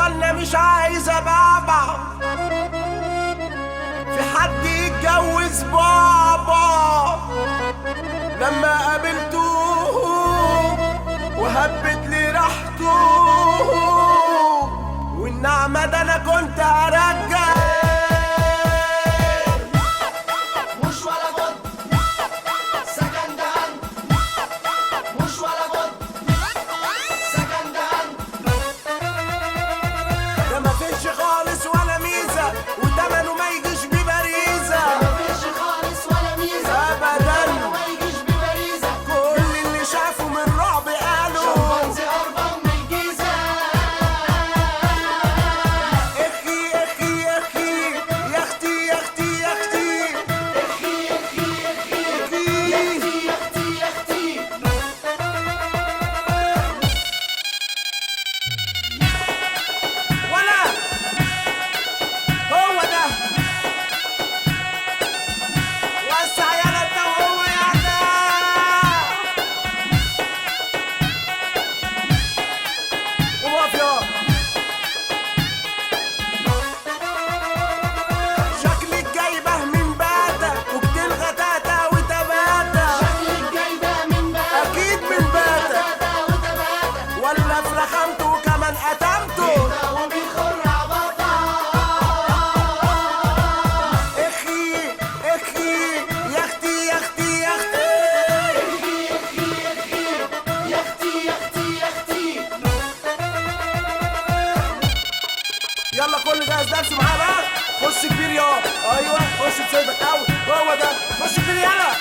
انا مش عايزة بابا، في حد يتجوز بابا. لما قابلته وهبت لي ريحته، والنعمة ده انا كنت هرجع. مش ولا بد سكند هاند، مش ولا بد سكند هاند. ده مفيش خالص ولا ميزة، وتمنه ما يجيش ببريزة. مفيش خالص ولا ميزة أبداً. وتمنه ما يجيش ببريزة. كل اللي شافوا من رعب قالوا شمبانزي هربان من الجيزة. اخي اخي اخي يا اختي يا اختي يا اختي اخي اخي اخي يا اختي يا اختي يا اختي. ولا هو ده وسع يالا انت وهو يالا. وقف يا شكلك جايبه من باتا وكتير غتاتا وتباتا. شكلك جايبة من باتا اكيد من باتا، وتباتا ولا افرخمته وكمان قتمته. وبيخر عبطة. اخي اخي يا اختي يا اختي يا اختي. اخي اخي اخي يا اختي يا اختي يا اختي. يلا كل جهاز درس معاه بقى. خش كبير يا ايوه، خش بصدرك قوي. هو ده، خش كبير يلا.